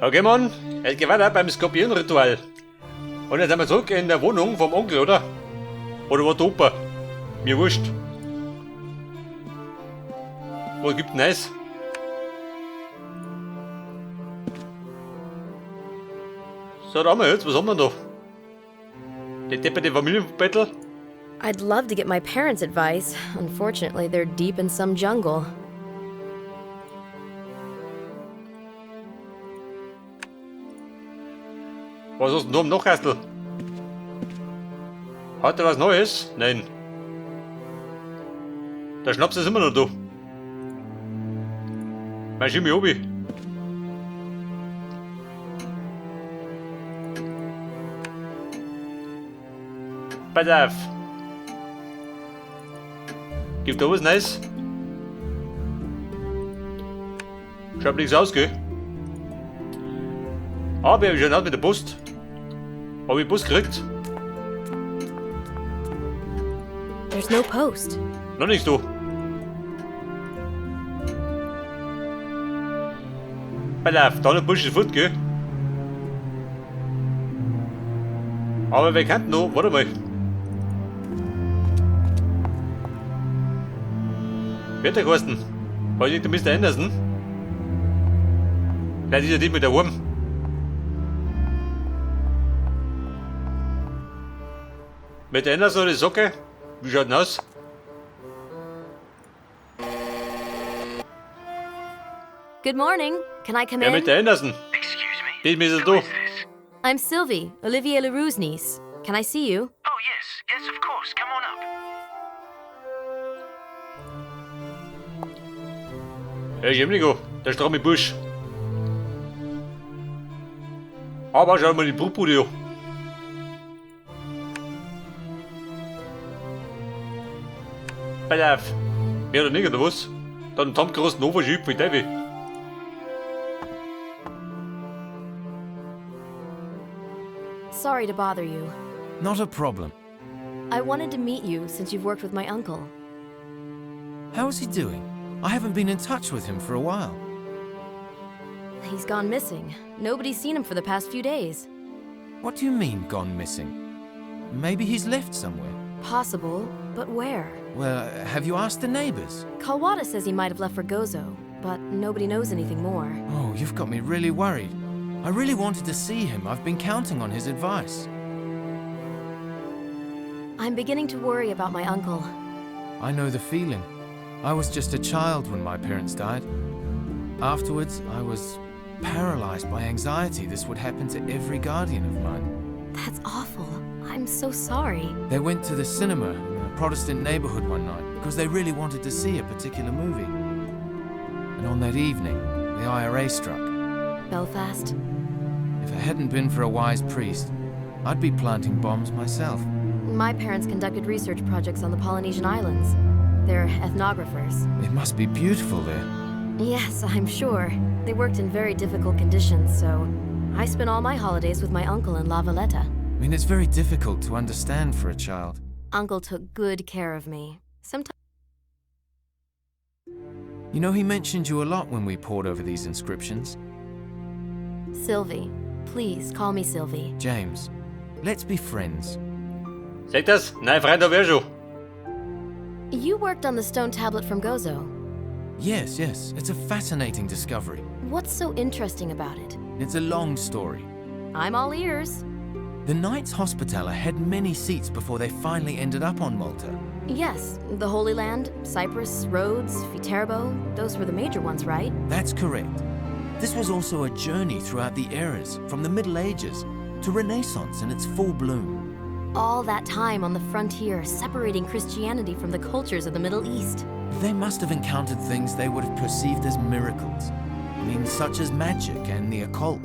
Okay, Mann, es geht weiter beim Skorpionritual. Und jetzt sind wir zurück in der Wohnung vom Onkel, oder? Oder war der Opa? Mir wurscht. Was gibt's Neues? So, da haben wir jetzt, was haben wir da? Die depperte Familienbattle? I'd love to get my parents' advice. Unfortunately, they're deep in some jungle. Was hast du denn da am Nachkastel? Hat er was Neues? Nein. Der Schnaps ist immer noch da. Mein Schimmi obi. Pass auf. Gibt da was Neues? Schaut nichts aus, gell? Aber ich hab schon mit der Post. Hab ich Post gekriegt? There's no post. Noch nichts da. Pass auf, da noch Busch ist fort, gell? Aber wer kennt noch? Warte mal. Wer der Carsten? Weiß nicht, der Mr. Anderson? Vielleicht ist er nicht mit der Wurm. Mit der Anderson oder die Socke? Wie schaut denn aus? Good morning. Can I come Ja, in? mit der Anderson. Excuse me. Die ist Who da. is this? I'm Sylvie, Olivier Leroux's niece. Can I see you? Oh, yes. Yes, of course. Come on up. Ja, Jemligo, der stramme Busch. Aber schau mal die Brutbude an. Pass auf. Mehr oder nicht, oder was? Dann einen großen Overschieb mit Devi. Sorry to bother you. Not a problem. I wanted to meet you since you've worked with my uncle. How is he doing? I haven't been in touch with him for a while. He's gone missing. Nobody's seen him for the past few days. What do you mean, gone missing? Maybe he's left somewhere. Possible, but where? Well, have you asked the neighbors? Kawada says he might have left for Gozo, but nobody knows anything more. Oh, you've got me really worried. I really wanted to see him. I've been counting on his advice. I'm beginning to worry about my uncle. I know the feeling. I was just a child when my parents died. Afterwards, I was paralyzed by anxiety. This would happen to every guardian of mine. That's awful. I'm so sorry. They went to the cinema in a Protestant neighborhood one night because they really wanted to see a particular movie. And on that evening, the IRA struck. Belfast? If it hadn't been for a wise priest, I'd be planting bombs myself. My parents conducted research projects on the Polynesian Islands. They're ethnographers. It must be beautiful there. Yes, I'm sure. They worked in very difficult conditions, so I spent all my holidays with my uncle in La Valletta. I mean, it's very difficult to understand for a child. Uncle took good care of me. Sometimes You know, he mentioned you a lot when we pored over these inscriptions. Sylvie. Please, call me Sylvie. James, let's be friends. Seht das? Nein, Freund, da wär schon. You worked on the stone tablet from Gozo. Yes, it's a fascinating discovery. What's so interesting about it? It's a long story. I'm all ears. The Knights Hospitaller had many seats before they finally ended up on Malta. Yes, the Holy Land, Cyprus, Rhodes, Viterbo, those were the major ones, right? That's correct. This was also a journey throughout the eras, from the Middle Ages to Renaissance in its full bloom. All that time on the frontier, separating Christianity from the cultures of the Middle East. They must have encountered things they would have perceived as miracles. I mean, such as magic and the occult.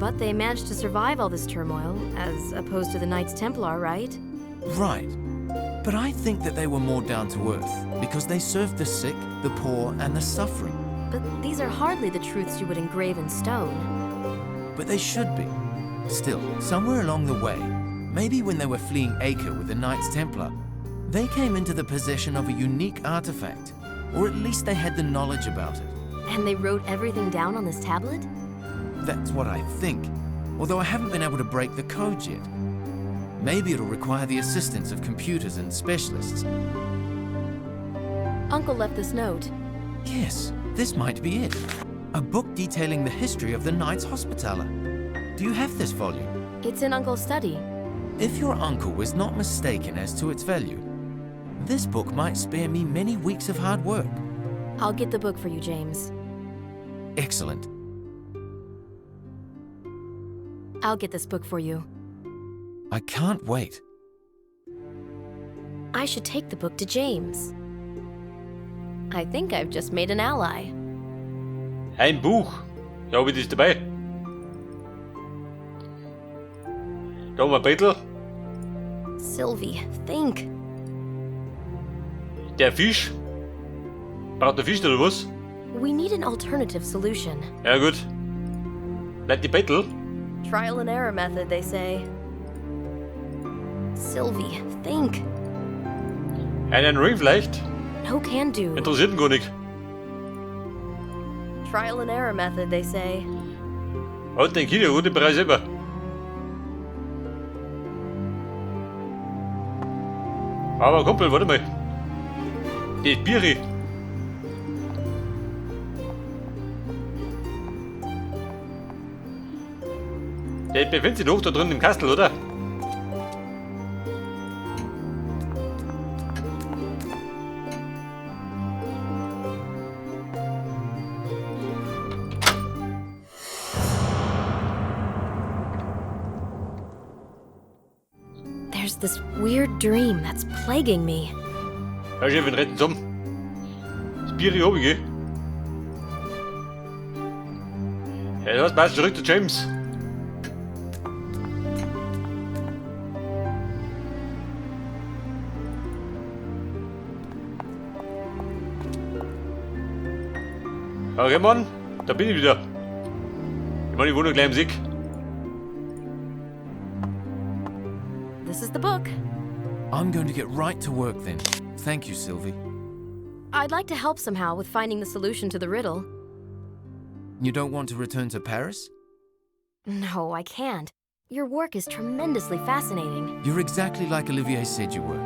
But they managed to survive all this turmoil, as opposed to the Knights Templar, right? Right. But I think that they were more down to earth, because they served the sick, the poor, and the suffering. But these are hardly the truths you would engrave in stone. But they should be. Still, somewhere along the way, maybe when they were fleeing Acre with the Knights Templar, they came into the possession of a unique artifact, or at least they had the knowledge about it. And they wrote everything down on this tablet? That's what I think. Although I haven't been able to break the code yet. Maybe it'll require the assistance of computers and specialists. Uncle left this note. Yes, this might be it. A book detailing the history of the Knights Hospitaller. Do you have this volume? It's in Uncle's study. If your uncle was not mistaken as to its value, this book might spare me many weeks of hard work. I'll get the book for you, James. Excellent. I'll get this book for you. I can't wait. I should take the book to James. I think I've just made an ally. Ein Buch. Ja, wie ist dabei? Da haben wir Brettel. Sylvie, think. Der Fisch. Braucht der Fisch oder was? We need an alternative solution. Ja gut. Bleibt die Brettel. Trial and error method, they say. Sylvie, think. Einen Ring vielleicht? No can do. Interessiert ihn gar nicht. Trial and error method, they say. Und den Kino, gute Preis immer. Aber Kumpel, warte mal. Das Biri. Der befindet sich noch da drin im Kastel, oder? There's this weird dream that's plaguing me. Ja, schön, wir retten zusammen. Das Biri hab ich, gell? Ja, das passt zurück zu James. Okay, Mann, da bin ich wieder. Ich meine, ich wohne gleich im Sieg. This is the book. I'm going to get right to work then. Thank you, Sylvie. I'd like to help somehow with finding the solution to the riddle. You don't want to return to Paris? No, I can't. Your work is tremendously fascinating. You're exactly like Olivier said you were.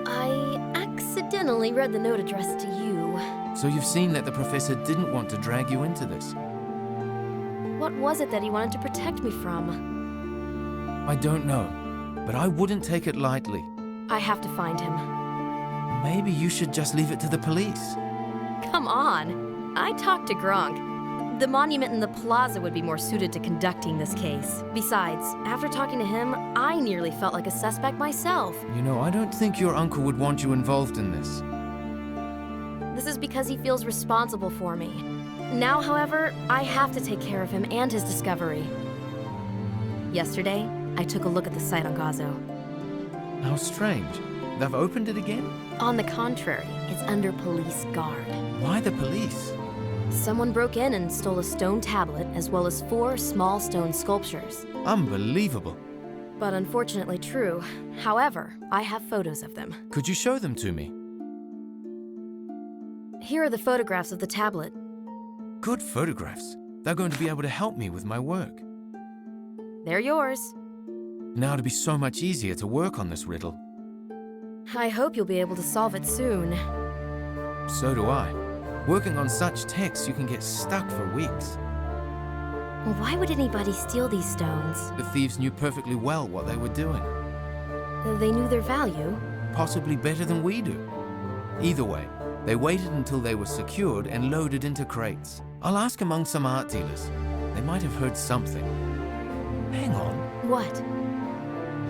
I accidentally read the note addressed to you. So you've seen that the professor didn't want to drag you into this. What was it that he wanted to protect me from? I don't know, but I wouldn't take it lightly. I have to find him. Maybe you should just leave it to the police. Come on. I talked to Gronk. The monument in the plaza would be more suited to conducting this case. Besides, after talking to him, I nearly felt like a suspect myself. You know, I don't think your uncle would want you involved in this. This is because he feels responsible for me. Now, however, I have to take care of him and his discovery. Yesterday, I took a look at the site on Gazo. How strange. They've opened it again? On the contrary, it's under police guard. Why the police? Someone broke in and stole a stone tablet as well as 4 small stone sculptures. Unbelievable. But unfortunately true. However, I have photos of them. Could you show them to me? Here are the photographs of the tablet. Good photographs. They're going to be able to help me with my work. They're yours. Now it'll be so much easier to work on this riddle. I hope you'll be able to solve it soon. So do I. Working on such texts, you can get stuck for weeks. Why would anybody steal these stones? The thieves knew perfectly well what they were doing. They knew their value. Possibly better than we do. Either way, they waited until they were secured and loaded into crates. I'll ask among some art dealers. They might have heard something. Hang on. What?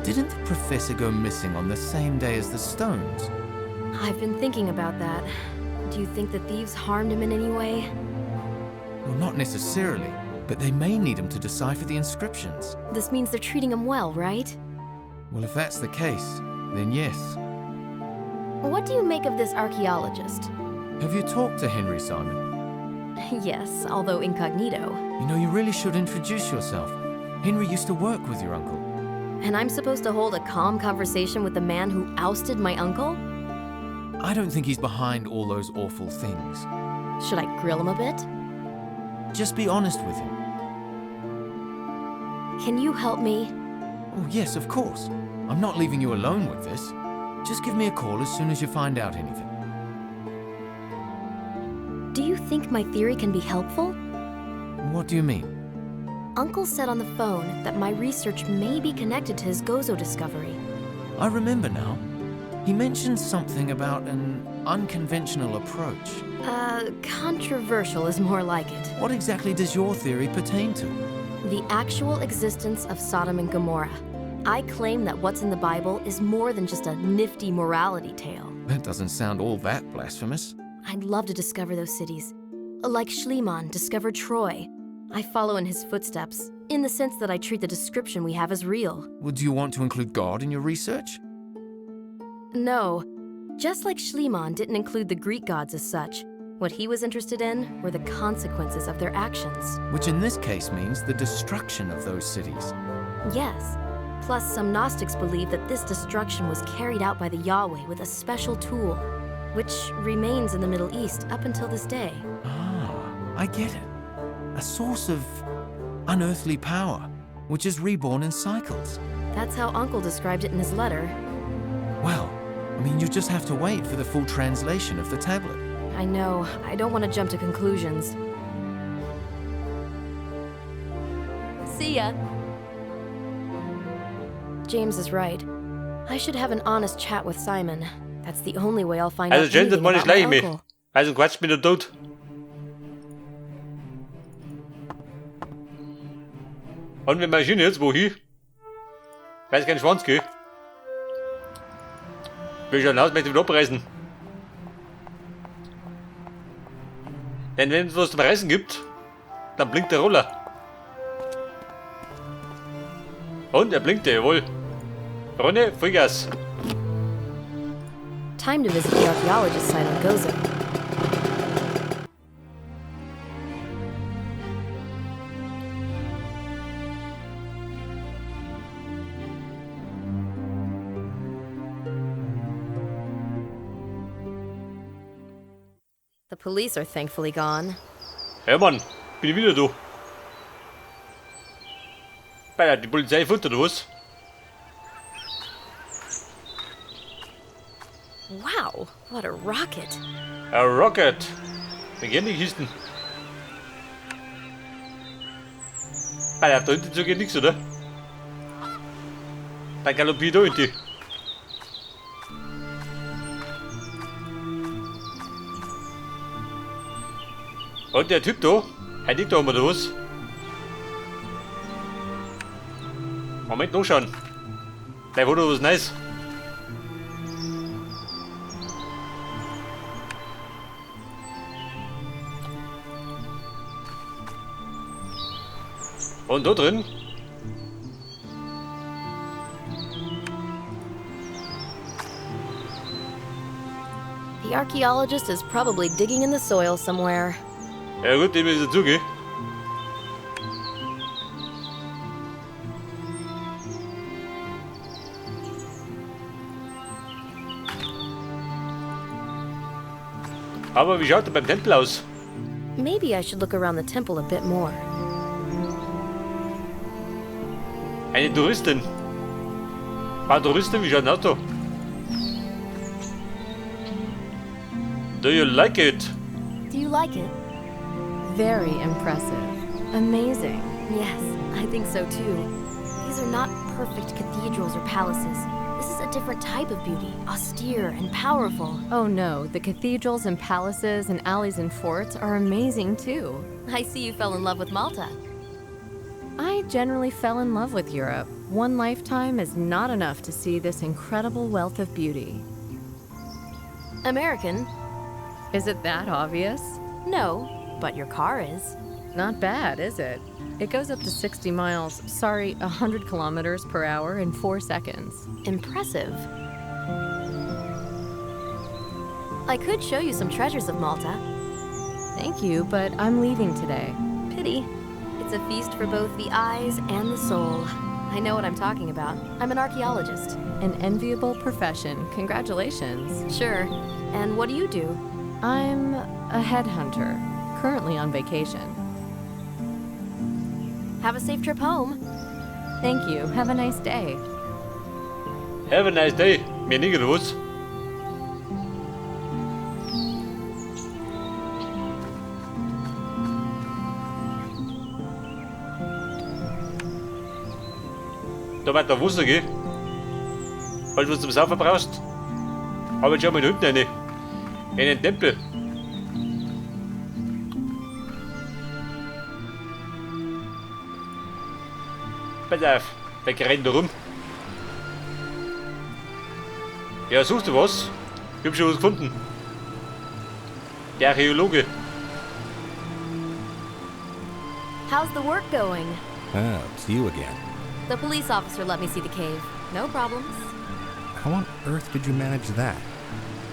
Didn't the professor go missing on the same day as the stones? I've been thinking about that. Do you think the thieves harmed him in any way? Well, not necessarily, but they may need him to decipher the inscriptions. This means they're treating him well, right? Well, if that's the case, then yes. What do you make of this archaeologist? Have you talked to Henry, Simon? Yes, although incognito. You know, you really should introduce yourself. Henry used to work with your uncle. And I'm supposed to hold a calm conversation with the man who ousted my uncle? I don't think he's behind all those awful things. Should I grill him a bit? Just be honest with him. Can you help me? Oh, yes, of course. I'm not leaving you alone with this. Just give me a call as soon as you find out anything. Do you think my theory can be helpful? What do you mean? Uncle said on the phone that my research may be connected to his Gozo discovery. I remember now. He mentioned something about an unconventional approach. Controversial is more like it. What exactly does your theory pertain to? The actual existence of Sodom and Gomorrah. I claim that what's in the Bible is more than just a nifty morality tale. That doesn't sound all that blasphemous. I'd love to discover those cities. Like Schliemann discovered Troy. I follow in his footsteps, in the sense that I treat the description we have as real. Would you want to include God in your research? No. Just like Schliemann didn't include the Greek gods as such, what he was interested in were the consequences of their actions. Which in this case means the destruction of those cities. Yes. Plus, some Gnostics believe that this destruction was carried out by the Yahweh with a special tool, which remains in the Middle East up until this day. Ah, I get it. A source of unearthly power, which is reborn in cycles. That's how Uncle described it in his letter. Well, I mean, you just have to wait for the full translation of the tablet. I know. I don't want to jump to conclusions. See ya. James is right. I should have an honest chat with Simon. That's the only way I'll find Also out James, das anything mache ich about my gleich mit. uncle. Also quatscht mich nicht tot. Und wir marschieren jetzt wohin? Weiß kein Schwanz, gell? Will schon aus, möchte wieder abreißen. Denn wenn es was zum Reißen gibt, dann blinkt der Roller. Und er blinkte, jawohl. Ronne, Vollgas. Time to visit the archaeologist site on Gozo. The police are thankfully gone. Ja Mann, bin ich wieder da. Bei die Polizei futtert oder was? Wow, what a rocket. A Rocket. Wir gehen die Kisten. Bei da hinten so geht nichts, oder? Dann galoppiert da hinten. Und der Typ da, er liegt da oben oder was? Moment, noch schauen. Gleich war da was Neues. Und da drin? The archaeologist is probably digging in the soil somewhere. Ja gut, dem ist er zuge. Aber wie schaut er beim Tempel aus? Maybe I should look around the temple a bit more. Eine Touristin. Ein Touristin, wie schaut das da? Do you like it? Do you like it? Very impressive. Amazing. Yes, I think so too. These are not perfect cathedrals or palaces. This is a different type of beauty, austere and powerful. Oh no, the cathedrals and palaces and alleys and forts are amazing too. I see you fell in love with Malta. I generally fell in love with Europe. One lifetime is not enough to see this incredible wealth of beauty. American? Is it that obvious? No, but your car is. Not bad, is it? It goes up to 60 miles, 100 kilometers per hour in 4 seconds. Impressive. I could show you some treasures of Malta. Thank you, but I'm leaving today. Pity. It's a feast for both the eyes and the soul. I know what I'm talking about. I'm an archaeologist. An enviable profession. Congratulations. Sure. And what do you do? I'm a headhunter, currently on vacation. Have a safe trip home. Thank you. Have a nice day. Have a nice day, mir nicht los. Da wird der Wasser gehen. Falls du was zum Saufen brauchst, aber schau mal unten rein. In den Tempel. Pass auf, der rennt da rum. Ja, suchst du was? Ich hab schon was gefunden. Der Archäologe. How's the work going? Ah, it's you again. The police officer let me see the cave. No problems. How on earth did you manage that?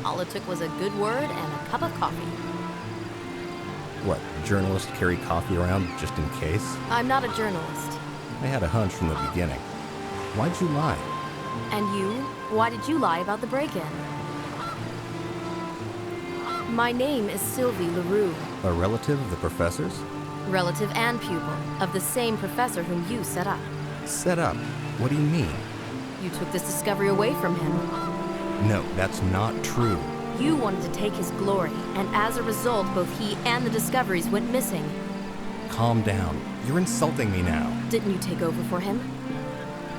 All it took was a good word and a cup of coffee. What, journalists carry coffee around just in case? I'm not a journalist. I had a hunch from the beginning. Why'd you lie? And you? Why did you lie about the break-in? My name is Sylvie LaRue, A relative of the professor's? relative and pupil of the same professor whom you set up. Set up? What do you mean? You took this discovery away from him. No, that's not true. You wanted to take his glory, and as a result, both he and the discoveries went missing. Calm down. You're insulting me now. Didn't you take over for him?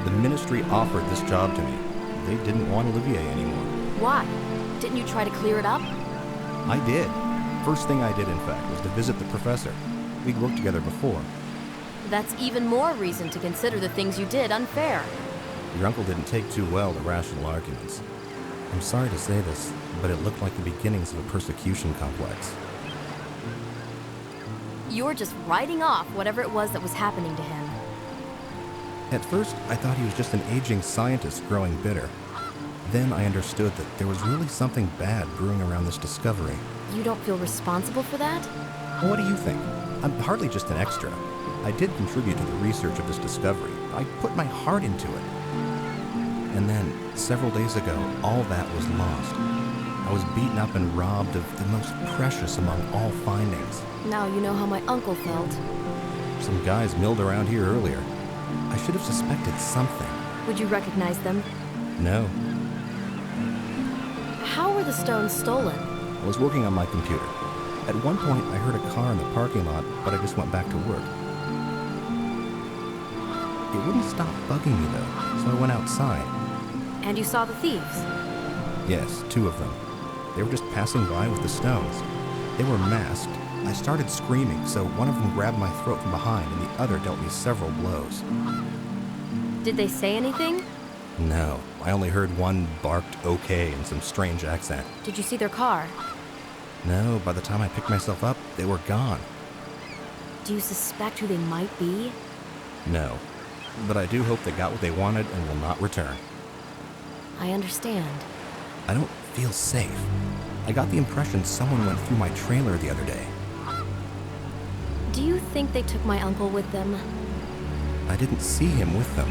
The ministry offered this job to me. They didn't want Olivier anymore. Why? Didn't you try to clear it up? I did. First thing I did, in fact, was to visit the professor. We'd worked together before. That's even more reason to consider the things you did unfair. Your uncle didn't take too well to rational arguments. I'm sorry to say this, but it looked like the beginnings of a persecution complex. You're just writing off whatever it was that was happening to him. At first, I thought he was just an aging scientist growing bitter. Then I understood that there was really something bad brewing around this discovery. You don't feel responsible for that? What do you think? I'm hardly just an extra. I did contribute to the research of this discovery. I put my heart into it. And then, several days ago, all that was lost. I was beaten up and robbed of the most precious among all findings. Now you know how my uncle felt. Some guys milled around here earlier. I should have suspected something. Would you recognize them? No, How were the stones stolen? I was working on my computer. At one point, I heard a car in the parking lot, but I just went back to work. It wouldn't stop bugging me, though, so I went outside. And you saw the thieves? Yes, 2 of them. They were just passing by with the stones. They were masked. I started screaming, so one of them grabbed my throat from behind, and the other dealt me several blows. Did they say anything? No, I only heard one barked okay in some strange accent. Did you see their car? No, by the time I picked myself up, they were gone. Do you suspect who they might be? No, but I do hope they got what they wanted and will not return. I understand. I don't feel safe. I got the impression someone went through my trailer the other day. Do you think they took my uncle with them? I didn't see him with them.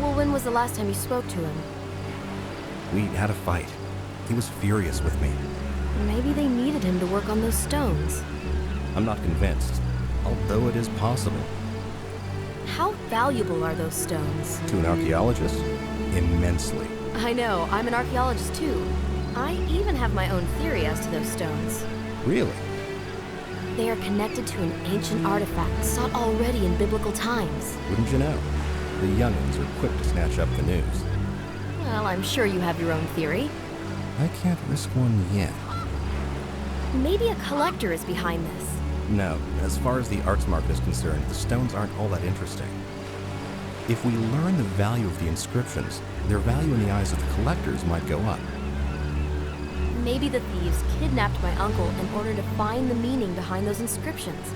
Well, when was the last time you spoke to him? We had a fight. He was furious with me. Maybe they needed him to work on those stones. I'm not convinced, although it is possible. How valuable are those stones? To an archaeologist, immensely. I know, I'm an archaeologist too. I even have my own theory as to those stones. Really? They are connected to an ancient artifact sought already in biblical times. Wouldn't you know? The youngins are quick to snatch up the news. Well, I'm sure you have your own theory. I can't risk one yet. Maybe a collector is behind this. No, as far as the arts market is concerned, the stones aren't all that interesting. If we learn the value of the inscriptions, their value in the eyes of the collectors might go up. Maybe the thieves kidnapped my uncle in order to find the meaning behind those inscriptions.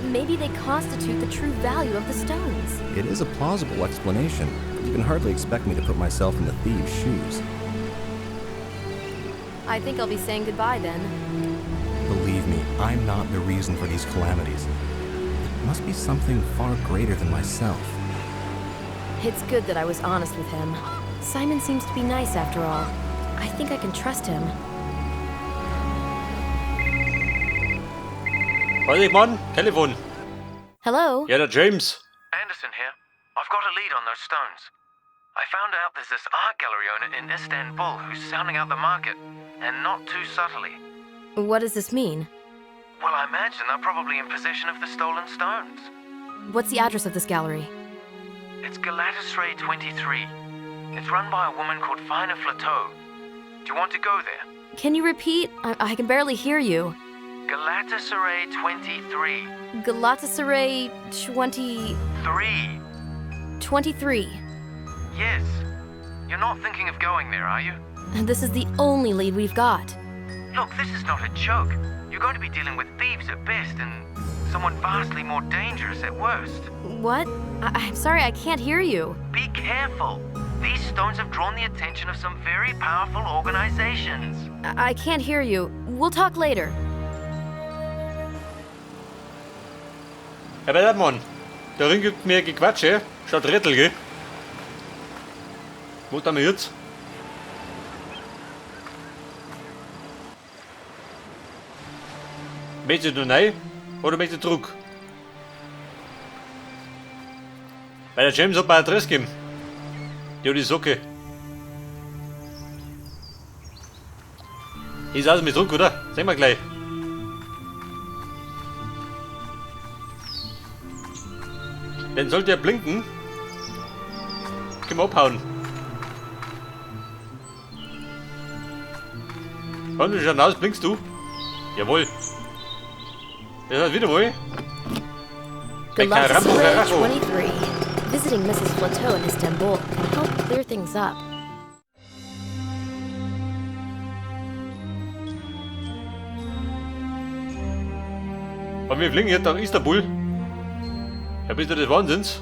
Maybe they constitute the true value of the stones. It is a plausible explanation, but you can hardly expect me to put myself in the thieves' shoes. I think I'll be saying goodbye then. Believe me, I'm not the reason for these calamities. It must be something far greater than myself. It's good that I was honest with him. Simon seems to be nice after all. I think I can trust him. Halt dich, Mann! Telefon! Hello? Ja, der James. Anderson here. I've got a lead on those stones. I found out there's this art gallery owner in Istanbul who's sounding out the market, and not too subtly. What does this mean? Well, I imagine they're probably in possession of the stolen stones. What's the address of this gallery? It's Galatasaray 23. It's run by a woman called Fina Flateau. Do you want to go there? Can you repeat? I can barely hear you. Galatasaray 23. Galatasaray 3. 23. Yes. You're not thinking of going there, are you? And this is the only lead we've got. Look, this is not a joke. You're going to be dealing with thieves at best and someone vastly more dangerous at worst. What? I'm sorry, I can't hear you. Be careful. These stones have drawn the attention of some very powerful organizations. I can't hear you. We'll talk later. Aber Mann, der Ring gibt mir Gequatsche statt Rettel, gell? Wo da mir jetzt? Möchtest du rein oder möchtest du zurück? Weil der James hat mir eine Adresse gegeben. Die hat die Socke. Ist alles mit zurück, oder? Sehen wir gleich. Dann sollte er blinken. Können wir abhauen. Komm, du schon aus, blinkst du? Jawohl. Das heißt wieder mal. Galatasaray 23. Visiting Mrs. Flateau in Istanbul can help clear things up. Und wir fliegen jetzt nach Istanbul. Ja, bist du des Wahnsinns?